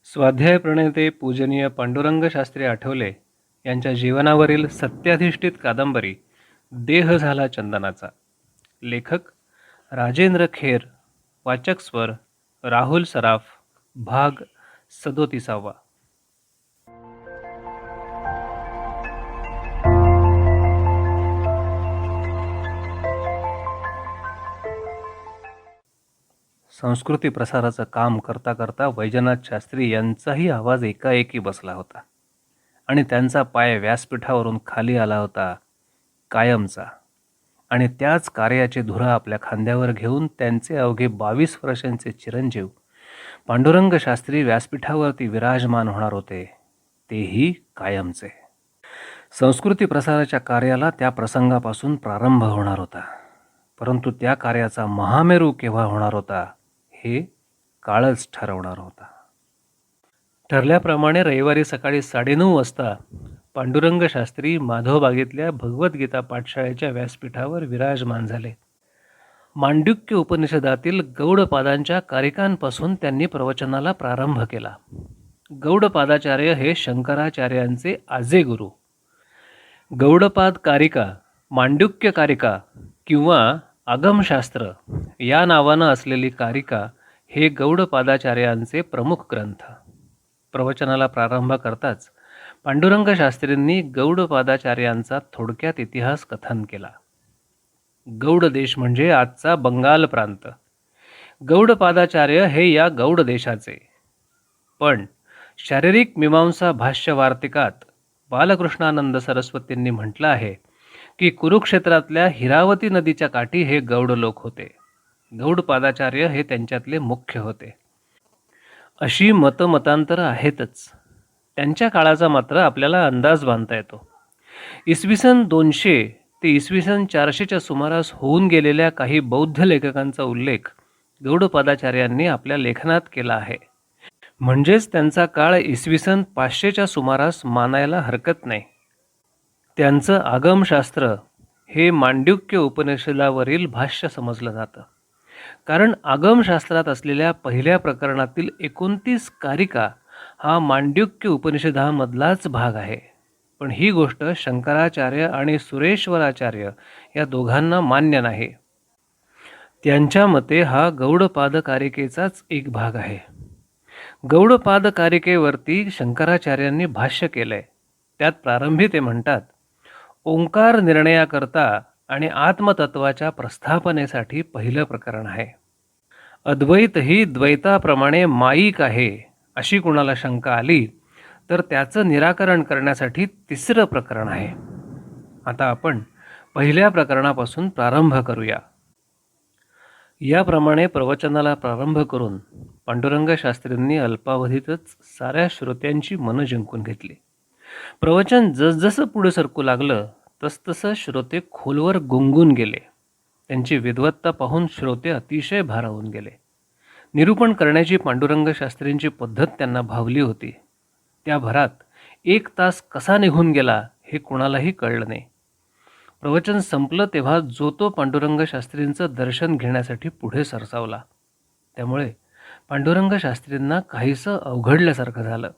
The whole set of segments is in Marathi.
स्वाध्याय प्रणेते पूजनीय पांडुरंग शास्त्री आठवले यांच्या जीवनावरील सत्याधिष्ठित कादंबरी देह झाला चंदनाचा. लेखक राजेंद्र खेर. वाचक स्वर राहुल सराफ. भाग 37. संस्कृती प्रसाराचं काम करता करता वैजनाथ शास्त्री यांचाही आवाज एकाएकी बसला होता आणि त्यांचा पाय व्यासपीठावरून खाली आला होता, कायमचा. आणि त्याच कार्याची धुरा आपल्या खांद्यावर घेऊन त्यांचे अवघे 22 वर्षांचे चिरंजीव पांडुरंग शास्त्री व्यासपीठावरती विराजमान होणार होते, तेही कायमचे. संस्कृती प्रसाराच्या कार्याला त्या प्रसंगापासून प्रारंभ होणार होता, परंतु त्या कार्याचा महामेरू केव्हा होणार होता हे काळच ठरवणार होता. ठरल्याप्रमाणे रविवारी सकाळी 9:30 वाजता पांडुरंग शास्त्री माधवबागेतल्या भगवद्गीता पाठशाळेच्या व्यासपीठावर विराजमान झाले. मांडुक्य उपनिषदातील गौडपादांच्या कारिकांपासून त्यांनी प्रवचनाला प्रारंभ केला. गौडपादाचार्य हे शंकराचार्यांचे आजे गुरु. गौडपाद कारिका, मांडुक्य कारिका किंवा आगमशास्त्र या नावानं असलेली कारिका हे गौडपादाचार्यांचे प्रमुख ग्रंथ. प्रवचनाला प्रारंभ करताच पांडुरंग शास्त्रींनी गौडपादाचार्यांचा थोडक्यात इतिहास कथन केला. गौड देश म्हणजे आजचा बंगाल प्रांत. गौडपादाचार्य हे या गौड देशाचे. पण शारीरिक मीमांसा भाष्य वार्तिकात बालकृष्णानंद सरस्वतींनी म्हटलं आहे की कुरुक्षेत्रातल्या हिरावती नदीच्या काठी हे गौड लोक होते. गौडपादाचार्य हे त्यांच्यातले मुख्य होते. अशी मतमतांतरं आहेतच. त्यांच्या काळाचा मात्र आपल्याला अंदाज बांधता येतो. इसवी सन 200 ते इसवी सन 400च्या सुमारास होऊन गेलेल्या काही बौद्ध लेखकांचा उल्लेख गौडपादाचार्यांनी आपल्या लेखनात केला आहे. म्हणजेच त्यांचा काळ इसवी सन 500च्या सुमारास मानायला हरकत नाही. त्यांचं आगमशास्त्र हे मांडुक्य उपनिषदावरील भाष्य समजलं जातं, कारण आगमशास्त्रात असलेल्या पहिल्या प्रकरणातील 29 कारिका हा मांडुक्य उपनिषदामधलाच भाग आहे. पण ही गोष्ट शंकराचार्य आणि सुरेश्वराचार्य या दोघांना मान्य नाही. त्यांच्या मते हा गौडपाद कारिकेचाच एक भाग आहे. गौडपाद कारिकेवरती शंकराचार्यांनी भाष्य केलंय. त्यात प्रारंभी ते म्हणतात, ओंकार निर्णयाकरता आणि आत्मतत्वाच्या प्रस्थापनेसाठी पहिलं प्रकरण आहे. अद्वैत ही द्वैताप्रमाणे माईक आहे अशी कुणाला शंका आली तर त्याचं निराकरण करण्यासाठी तिसरं प्रकरण आहे. आता आपण पहिल्या प्रकरणापासून प्रारंभ करूया. याप्रमाणे प्रवचनाला प्रारंभ करून पांडुरंग शास्त्रींनी अल्पावधीतच साऱ्या श्रोत्यांची मनं जिंकून घेतली. प्रवचन जसजसं पुढे सरकू लागलं तसतसं श्रोते खोलवर गुंगून गेले. त्यांची विद्वत्ता पाहून श्रोते अतिशय भारावून गेले. निरूपण करण्याची पांडुरंग शास्त्रींची पद्धत त्यांना भावली होती. त्या भरात 1 तास कसा निघून गेला हे कुणालाही कळलं नाही. प्रवचन संपलं तेव्हा जो तो पांडुरंग शास्त्रींचं दर्शन घेण्यासाठी पुढे सरसावला. त्यामुळे पांडुरंग शास्त्रींना काहीसं अवघडल्यासारखं झालं.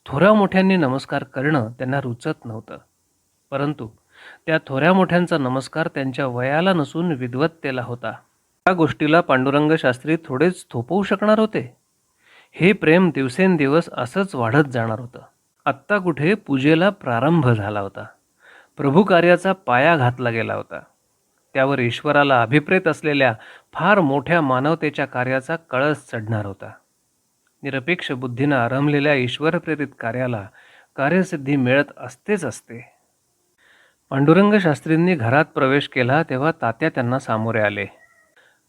थोऱ्या मोठ्यांनी नमस्कार करणं त्यांना रुचत नव्हतं, परंतु त्या थोऱ्या मोठ्यांचा नमस्कार त्यांच्या वयाला नसून विद्वत्तेला होता. त्या गोष्टीला पांडुरंग शास्त्री थोडेच थोपवू शकणार होते. हे प्रेम दिवसेंदिवस असंच वाढत जाणार होतं. आत्ता कुठे पूजेला प्रारंभ झाला होता. प्रभू कार्याचा पाया घातला गेला होता. त्यावर ईश्वराला अभिप्रेत असलेल्या फार मोठ्या मानवतेच्या कार्याचा कळस चढणार होता. निरपेक्ष बुद्धीनं आरंभलेल्या ईश्वरप्रेरित कार्याला कार्यसिद्धी मिळत असतेच असते. पांडुरंग शास्त्रींनी घरात प्रवेश केला तेव्हा तात्या त्यांना सामोरे आले.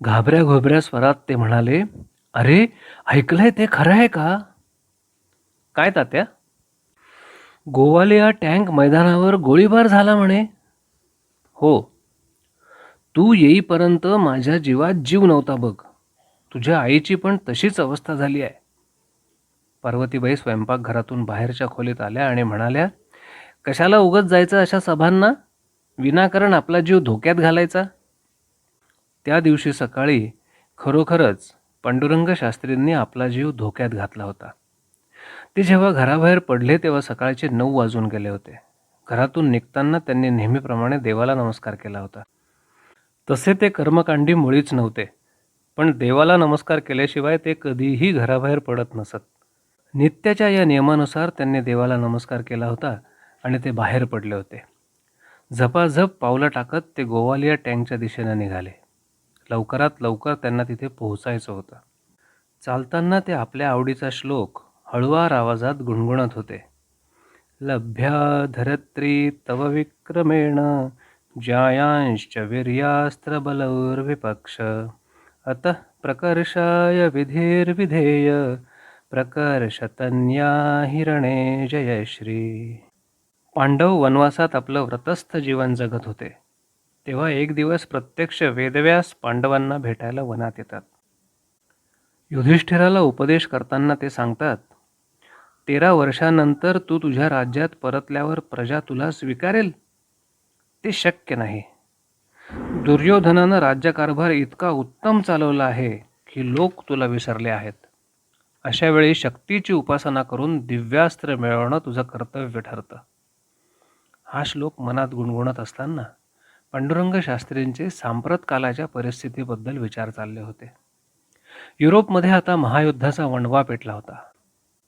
घाबऱ्या घोबऱ्या स्वरात ते म्हणाले, अरे ऐकलंय ते खरं आहे का? काय तात्या? गोवालिया टँक मैदानावर गोळीबार झाला म्हणे. हो, तू येईपर्यंत माझ्या जीवात जीव नव्हता बघ. तुझ्या आईची पण तशीच अवस्था झाली आहे. पार्वतीबाई स्वयंपाकघरातून बाहेरच्या खोलीत आल्या आणि म्हणाल्या, कशाला उगत जायचं अशा सभांना? विनाकारण आपला जीव धोक्यात घालायचा. त्या दिवशी सकाळी खरोखरच पांडुरंग शास्त्रींनी आपला जीव धोक्यात घातला होता. ते जेव्हा घराबाहेर पडले तेव्हा सकाळचे 9 वाजून गेले होते. घरातून निघताना त्यांनी नेहमीप्रमाणे देवाला नमस्कार केला होता. तसे ते कर्मकांडी मुळीच नव्हते, पण देवाला नमस्कार केल्याशिवाय ते कधीही घराबाहेर पडत नसत. नित्याच्या या नियमानुसार त्यांनी देवाला नमस्कार केला होता आणि ते बाहेर पडले होते. झपाझप पावलं टाकत ते गोवालिया टँकच्या दिशेने निघाले. लवकरात लवकर त्यांना तिथे पोहोचायचं होतं. चालताना ते आपल्या आवडीचा श्लोक हळुवार आवाजात गुणगुणत होते. लभ्या धरत्री तव विक्रमेण ज्यायांश्च वीर्यास्त्रबलौर्विपक्ष अतः प्रकर्षाय विधिर्विधेय प्रकर्षतन्या हिरणे जयश्री. पांडव वनवासात आपलं व्रतस्थ जीवन जगत होते. तेव्हा एक दिवस प्रत्यक्ष वेदव्यास पांडवांना भेटायला वनात येतात. युधिष्ठिराला उपदेश करताना ते सांगतात, 13 वर्षांनंतर तू तुझ्या राज्यात परतल्यावर प्रजा तुला स्वीकारेल? ते शक्य नाही. दुर्योधनानं राज्यकारभार इतका उत्तम चालवला आहे की लोक तुला विसरले आहेत. अशा वेळी शक्तीची उपासना करून दिव्यास्त्र मिळवणं तुझं कर्तव्य ठरतं. हा श्लोक मनात गुणगुणत असताना पांडुरंग शास्त्रींचे सांप्रत कालाच्या परिस्थितीबद्दल विचार चालले होते. युरोपमध्ये आता महायुद्धाचा वणवा पेटला होता.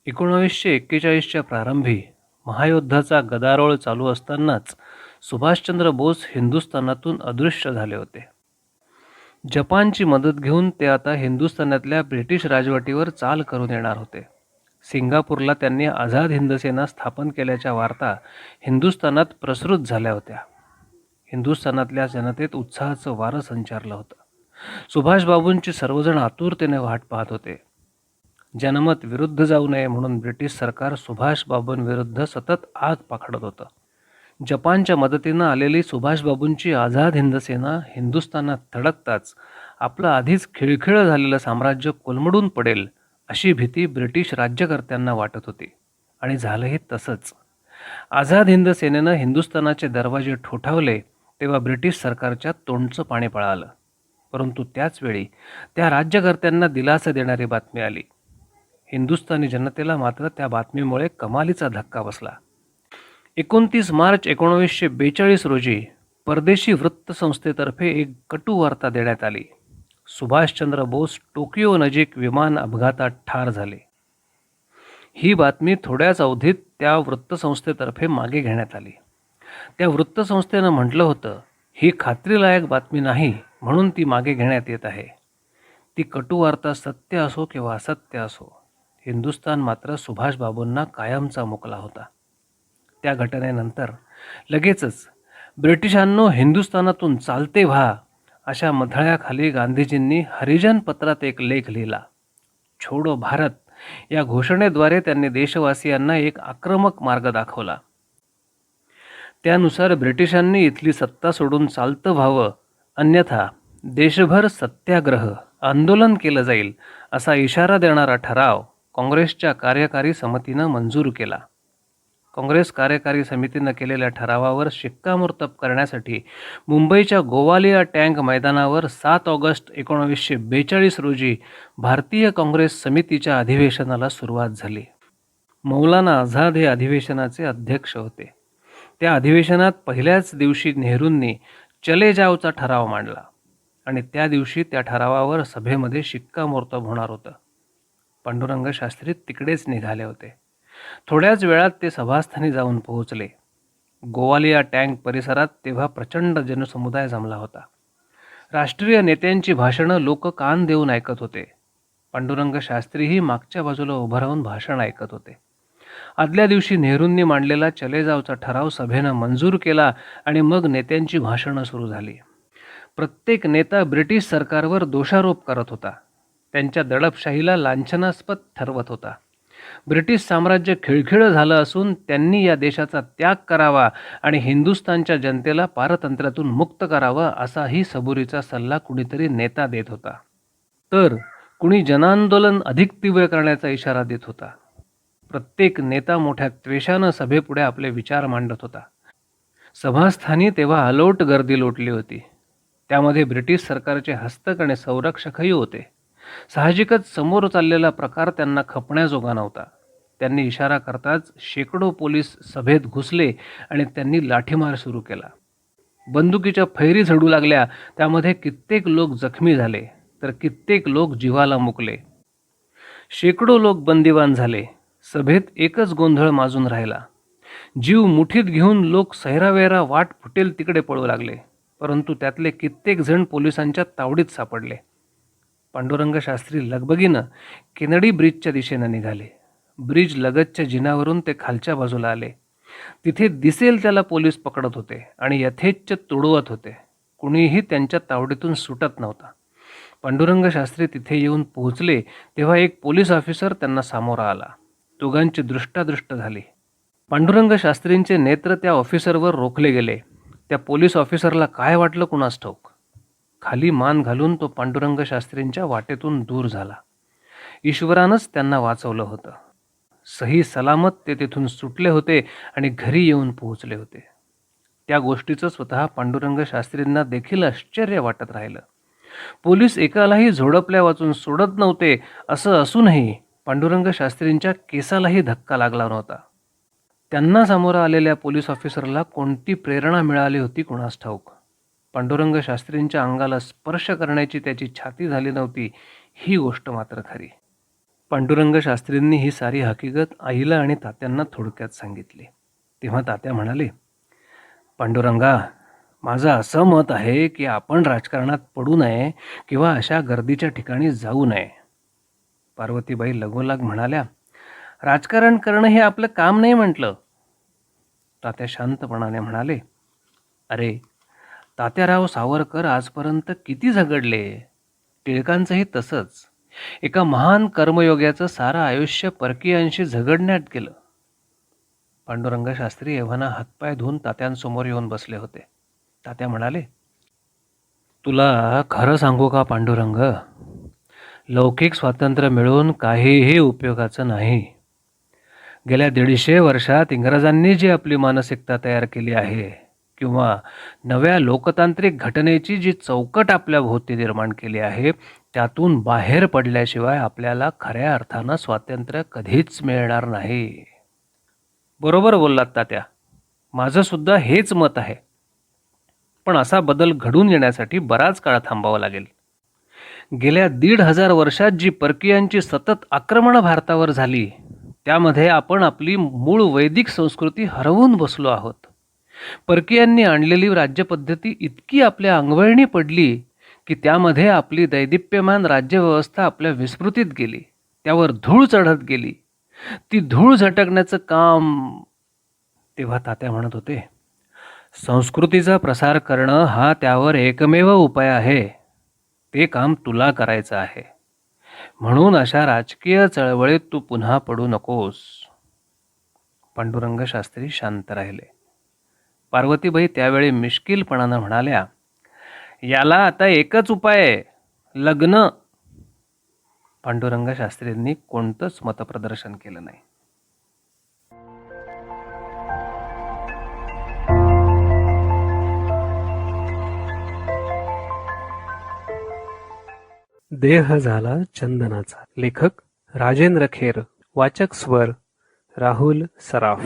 1941च्या प्रारंभी महायुद्धाचा गदारोळ चालू असतानाच सुभाषचंद्र बोस हिंदुस्थानातून अदृश्य झाले होते. जपानची मदत घेऊन ते आता हिंदुस्थानातल्या ब्रिटिश राजवटीवर चाल करून येणार होते. सिंगापूरला त्यांनी आझाद हिंद सेना स्थापन केल्याच्या वार्ता हिंदुस्थानात प्रसृत झाल्या होत्या. हिंदुस्थानातल्या जनतेत उत्साहाचं वारं संचारलं होतं. सुभाषबाबूंची सर्वजण आतुरतेने वाट पाहत होते. जनमत विरुद्ध जाऊ नये म्हणून ब्रिटिश सरकार सुभाषबाबूंविरुद्ध सतत आग पाखडत होतं. जपानच्या मदतीनं आलेली सुभाषबाबूंची आझाद हिंद सेना हिंदुस्थानात धडकताच आपलं आधीच खिळखिळं झालेलं साम्राज्य कोलमडून पडेल अशी भीती ब्रिटिश राज्यकर्त्यांना वाटत होती. आणि झालंही तसंच. आझाद हिंद सेनेनं हिंदुस्थानाचे दरवाजे ठोठावले तेव्हा ब्रिटिश सरकारच्या तोंडचं पाणी पळालं. परंतु त्याचवेळी त्या राज्यकर्त्यांना दिलासा देणारी बातमी आली. हिंदुस्थानी जनतेला मात्र त्या बातमीमुळे कमालीचा धक्का बसला. 29 मार्च 1942 रोजी परदेशी वृत्तसंस्थेतर्फे एक कटू वार्ता देण्यात आली. सुभाषचंद्र बोस टोकियो नजीक विमान अपघातात ठार झाले. ही बातमी थोड्याच अवधीत त्या वृत्तसंस्थेतर्फे मागे घेण्यात आली. त्या वृत्तसंस्थेनं म्हटलं होतं, ही खात्रीलायक बातमी नाही म्हणून ती मागे घेण्यात येत आहे. ती कटू वार्ता सत्य असो किंवा असत्य असो, हिंदुस्थान मात्र सुभाषबाबूंना कायमचा मुकला होता. त्या घटनेनंतर लगेचच ब्रिटिशांनो हिंदुस्थानातून चालते व्हा अशा मथळ्याखाली गांधीजींनी हरिजन पत्रात एक लेख लिहिला. छोडो भारत या घोषणेद्वारे त्यांनी देशवासियांना एक आक्रमक मार्ग दाखवला. त्यानुसार ब्रिटिशांनी इथली सत्ता सोडून चालतं व्हावं, अन्यथा देशभर सत्याग्रह आंदोलन केलं जाईल असा इशारा देणारा ठराव काँग्रेसच्या कार्यकारी समितीनं मंजूर केला. काँग्रेस कार्यकारी समितीनं केलेल्या ठरावावर शिक्कामोर्तब करण्यासाठी मुंबईच्या गोवालिया टँक मैदानावर 7 ऑगस्ट 1942 रोजी भारतीय काँग्रेस समितीच्या अधिवेशनाला सुरुवात झाली. मौलाना आझाद हे अधिवेशनाचे अध्यक्ष होते. त्या अधिवेशनात पहिल्याच दिवशी नेहरूंनी चले जावचा ठराव मांडला आणि त्या दिवशी त्या ठरावावर सभेमध्ये शिक्कामोर्तब होणार होतं. पांडुरंग शास्त्री तिकडेच निघाले होते. थोड्याच वेळात ते सभास्थानी जाऊन पोहोचले. गोवालिया टँक परिसरात तेव्हा प्रचंड जनसमुदाय जमला होता. राष्ट्रीय नेत्यांची भाषणं लोक कान देऊन ऐकत होते. पांडुरंग शास्त्रीही मागच्या बाजूला उभं राहून भाषण ऐकत होते. आदल्या दिवशी नेहरूंनी मांडलेला चले जावचा ठराव सभेनं मंजूर केला आणि मग नेत्यांची भाषणं सुरू झाली. प्रत्येक नेता ब्रिटिश सरकारवर दोषारोप करत होता. त्यांच्या दडपशाहीला लांछनास्पद ठरवत होता. ब्रिटिश साम्राज्य खिळखिळं झालं असून त्यांनी या देशाचा त्याग करावा आणि हिंदुस्थानच्या जनतेला पारतंत्र्यातून मुक्त करावं असाही सबुरीचा सल्ला कुणीतरी नेता देत होता. तर कुणी जनांदोलन अधिक तीव्र करण्याचा इशारा देत होता. प्रत्येक नेता मोठ्या त्वेषानं सभेपुढे आपले विचार मांडत होता. सभास्थानी तेव्हा अलोट गर्दी लोटली होती. त्यामध्ये ब्रिटिश सरकारचे हस्तक आणि संरक्षकही होते. साहजिकच समोर चाललेला प्रकार त्यांना खपण्याजोगा नव्हता. त्यांनी इशारा करताच शेकडो पोलीस सभेत घुसले आणि त्यांनी लाठीमार सुरू केला. बंदुकीच्या फैरी झडू लागल्या. त्यामध्ये कित्येक लोक जखमी झाले तर कित्येक लोक जीवाला मुकले. शेकडो लोक बंदिवान झाले. सभेत एकच गोंधळ माजून राहिला. जीव मुठीत घेऊन लोक सैरावैरा वाट फुटेल तिकडे पळू लागले, परंतु त्यातले कित्येक जण पोलिसांच्या तावडीत सापडले. पांडुरंग शास्त्री लगबगीनं केनडी ब्रिजच्या दिशेनं निघाले. ब्रिज लगतच्या जिन्यावरून ते खालच्या बाजूला आले. तिथे दिसेल त्याला पोलीस पकडत होते आणि यथेच्छ तुडवत होते. कुणीही त्यांच्या तावडीतून सुटत नव्हता. पांडुरंग शास्त्री तिथे येऊन पोहोचले तेव्हा एक पोलीस ऑफिसर त्यांना सामोरा आला. दोघांची दृष्टादृष्ट झाली. पांडुरंग शास्त्रींचे नेत्र त्या ऑफिसरवर रोखले गेले. त्या पोलीस ऑफिसरला काय वाटलं कुणास ठाऊक. खाली मान घालून तो पांडुरंग शास्त्रींच्या वाटेतून दूर झाला. ईश्वरानंच त्यांना वाचवलं होतं. सही सलामत ते तिथून सुटले होते आणि घरी येऊन पोहोचले होते. त्या गोष्टीचं स्वतः पांडुरंग शास्त्रींना देखील आश्चर्य वाटत राहिलं. पोलीस एकालाही झोडपल्या वाचून सोडत नव्हते. असं असूनही पांडुरंग शास्त्रींच्या केसालाही धक्का लागला नव्हता. त्यांना सामोरं आलेल्या पोलीस ऑफिसरला कोणती प्रेरणा मिळाली होती कुणास ठाऊक. पांडुरंग शास्त्रींच्या अंगाला स्पर्श करण्याची त्याची छाती झाली नव्हती, ही गोष्ट मात्र खरी. पांडुरंग शास्त्रींनी ही सारी हकीकत आईला आणि तात्यांना थोडक्यात सांगितली. तेव्हा तात्या म्हणाले, पांडुरंगा, माझं असं मत आहे की आपण राजकारणात पडू नये किंवा अशा गर्दीच्या ठिकाणी जाऊ नये. पार्वतीबाई लगोलाग म्हणाल्या, राजकारण करणं हे आपलं काम नाही म्हटलं. तात्या शांतपणाने म्हणाले, अरे, तात्याराव सावरकर आजपर्यंत किती झगडले. टिळकांचंही तसंच. एका महान कर्मयोग्याचं सारं आयुष्य परकीयांशी झगडण्यात गेलं. पांडुरंग शास्त्री एव्हाना हातपाय धुवून तात्यांसमोर येऊन बसले होते. तात्या म्हणाले, तुला खरं सांगू का पांडुरंग, लौकिक स्वातंत्र्य मिळून काहीही उपयोगाचं नाही. गेल्या 150 वर्षात इंग्रजांनी जी आपली मानसिकता तयार केली आहे किंवा नव्या लोकतांत्रिक घटनेची जी चौकट आपल्या भोवती निर्माण केली आहे, त्यातून बाहेर पडल्याशिवाय आपल्याला खऱ्या अर्थानं स्वातंत्र्य कधीच मिळणार नाही. बरोबर बोललात तात्या, माझं सुद्धा हेच मत आहे. पण असा बदल घडून येण्यासाठी बराच काळ थांबावा लागेल. गेल्या 1500 वर्षात जी परकीयांची सतत आक्रमणं भारतावर झाली, त्यामध्ये आपण आपली मूळ वैदिक संस्कृती हरवून बसलो आहोत. परकीयांनी आणलेली राज्यपद्धती इतकी आपल्या अंगवळणी पडली की त्यामध्ये आपली दैदिप्यमान राज्यव्यवस्था आपल्या विस्मृतीत गेली. त्यावर धूळ चढत गेली. ती धूळ झटकण्याचं काम. तेव्हा तात्या म्हणत होते, संस्कृतीचा प्रसार करणं हा त्यावर एकमेव उपाय आहे. ते काम तुला करायचं आहे. म्हणून अशा राजकीय चळवळीत तू पुन्हा पडू नकोस. पांडुरंग शास्त्री शांत राहिले. पार्वतीबाई त्यावेळी मिश्किलपणानं म्हणाल्या, याला आता एकच उपाय आहे, लग्न. पांडुरंग शास्त्रींनी कोणतंच मतप्रदर्शन केलं नाही. देह झाला चंदनाचा. लेखक राजेंद्र खेर. वाचक स्वर राहुल सराफ.